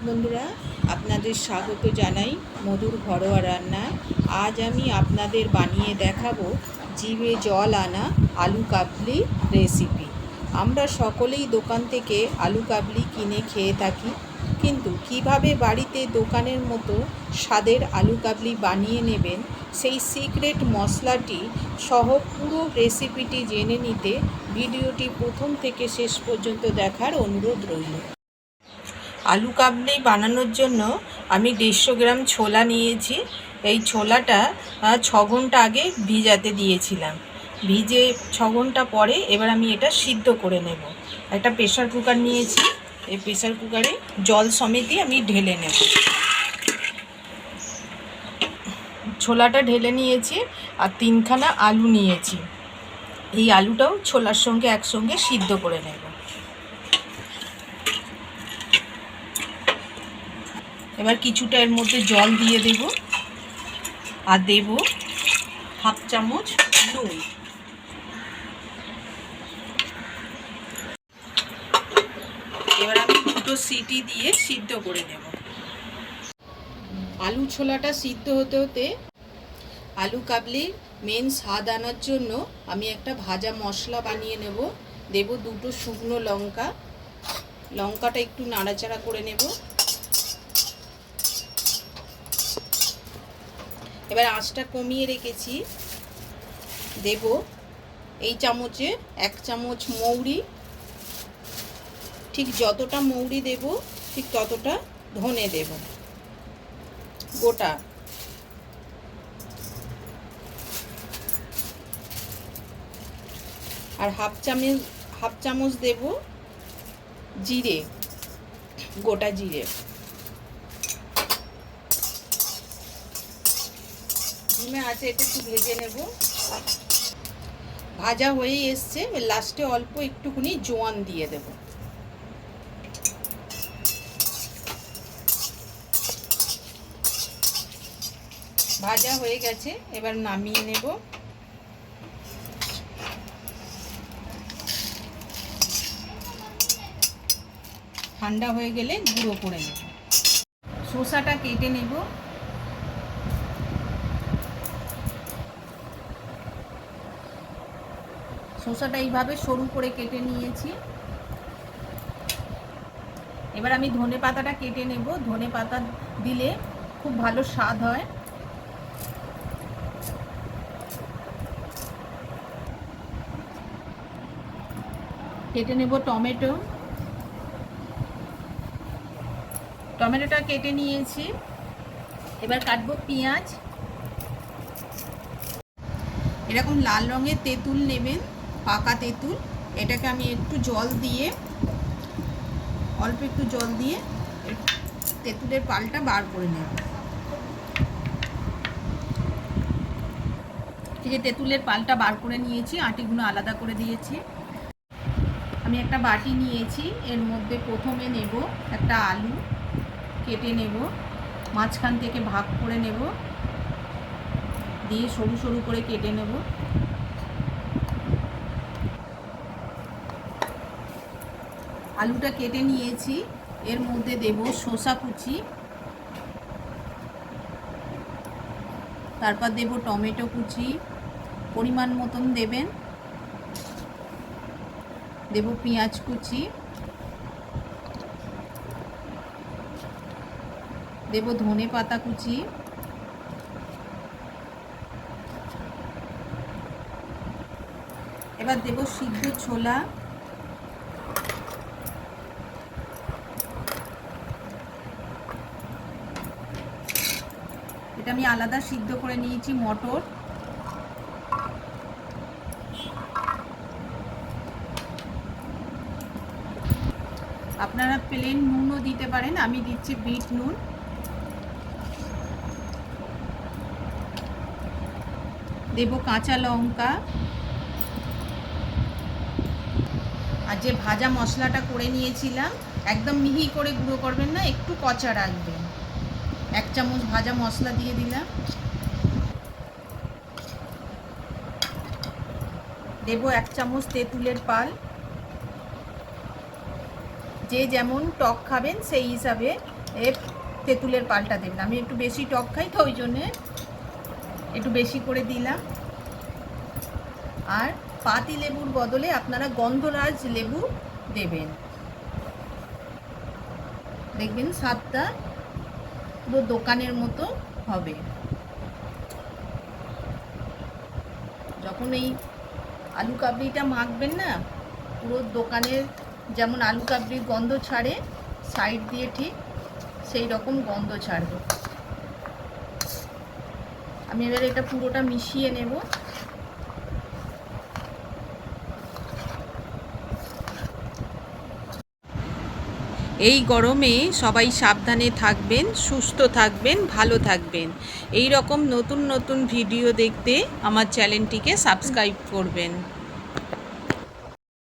বন্ধুরা, আপনাদের স্বাগত জানাই মধুর ঘরোয়া রান্নায়। আজ আমি আপনাদের বানিয়ে দেখাবো জিভে জল আনা আলু কাবলি রেসিপি। আমরা সকলেই দোকান থেকে আলু কাবলি কিনে খেয়ে থাকি, কিন্তু কিভাবে বাড়িতে দোকানের মতো স্বাদের আলু কাবলি বানিয়ে নেবেন সেই সিক্রেট মশলাটি সহ পুরো রেসিপিটি জেনে নিতে ভিডিওটি প্রথম থেকে শেষ পর্যন্ত দেখার অনুরোধ রইল। আলু কাবলি বানানোর জন্য আমি 150 গ্রাম ছোলা নিয়েছি। এই ছোলাটা 6 ঘন্টা আগে ভিজাতে দিয়েছিলাম। ভিজে 6 ঘন্টা পরে এবার আমি এটা সিদ্ধ করে নেব। একটা প্রেসার কুকার নিয়েছি, এই প্রেসার কুকারে জল সমেতই আমি ঢেলে নেব। ছোলাটা ঢেলে নিয়েছি আর 3খানা আলু নিয়েছি। এই আলুটাও ছোলার সঙ্গে একসঙ্গে সিদ্ধ করে নেব। এবার কিছুটা এর মধ্যে জল দিয়ে দেব আর দেব হাফ চামচ নুন। এবার আমি 2টো সিটি দিয়ে সিদ্ধ করে নেব। আলু ছোলাটা সিদ্ধ হতে হতে আলু কাবলির মেন স্বাদ আনার জন্য আমি একটা ভাজা মশলা বানিয়ে নেব। দেব 2টো শুকনো লঙ্কা। লঙ্কাটা একটু নাড়াচাড়া করে নেব। এবার আঁচটা কমিয়ে রেখেছি। দেব এই চামচে 1 চামচ মৌরি। ঠিক যতটা মৌরি দেব ঠিক ততটা ধনে দেব গোটা। আর হাফ চামচ দেব জিরে, গোটা জিরে। ধিমে আছে এটা একটু ভেজে নেব। ভাজা হয়েই এসছে, লাস্টে অল্প একটুখানি জোয়ান দিয়ে দেব। ভাজা হয়ে গেছে, এবার নামিয়ে নেব। ঠান্ডা হয়ে গেলে গুঁড়ো করে নেব। শসাটা কেটে নেব। শসাটা এইভাবে সরু করে কেটে নিয়েছি। এবার আমি ধনে পাতাটা কেটে নেব। ধনে পাতা দিলে খুব ভালো স্বাদ হয়। কেটে নেব টমেটো। টমেটোটা কেটে নিয়েছি। এবার কাটবো পেঁয়াজ। এরকম লাল রঙের তেঁতুল নেবেন, পাকা তেঁতুল। এটাকে আমি একটু জল দিয়ে, অল্প একটু জল দিয়ে তেঁতুলের পালটা বার করে নেব। এই যে তেঁতুলের পালটা বার করে নিয়েছি, আটিগুলো আলাদা করে দিয়েছি। আমি একটা বাটি নিয়েছি, এর মধ্যে প্রথমে নেব একটা আলু কেটে নেব, মাঝখান থেকে ভাগ করে নেব, দিয়ে সরু সরু করে কেটে নেব। আলুটা কেটে নিয়েছি, এর মধ্যে দেব শসা কুচি, তারপর দেব টমেটো কুচি পরিমাণ মতন দেবেন, দেব পেঁয়াজ কুচি, দেব ধনে পাতা কুচি, এবার দেব সিদ্ধ ছোলা, এটা আমি আলাদা সিদ্ধ করে নিয়েছি। মটর, আপনারা প্লেন নুনও দিতে পারেন, আমি দিচ্ছি বিট নুন। দেব কাঁচা লঙ্কা। আর যে ভাজা মশলাটা করে নিয়েছিলাম, একদম মিহি করে গুঁড়ো করবেন না, একটু কচা রাখবেন। 1 চামচ ভাজা মশলা দিয়ে দিলাম। দেব 1 চামচ তেঁতুলের পাল। যে যেমন টক খাবেন সেই হিসাবে তেঁতুলের পাল্টা দেবেন। আমি একটু বেশি টক খাই তো ওই জন্যে একটু বেশি করে দিলাম। আর পাতি লেবুর বদলে আপনারা গন্ধরাজ লেবু দেবেন, দেখবেন স্বাদটা পুরো দোকানের মতো হবে। যখন এই আলু কাবলিটা মাখবেন না, পুরো দোকানের যেমন আলু কাবলির গন্ধ ছাড়ে সাইড দিয়ে ঠিক সেই রকম গন্ধ ছাড়বে। আমি এবার এটা পুরোটা মিশিয়ে নেব। এই গরমে সবাই সাবধানে থাকবেন, সুস্থ থাকবেন, ভালো থাকবেন। এই রকম নতুন নতুন ভিডিও দেখতে আমার চ্যানেলটিকে সাবস্ক্রাইব করবেন।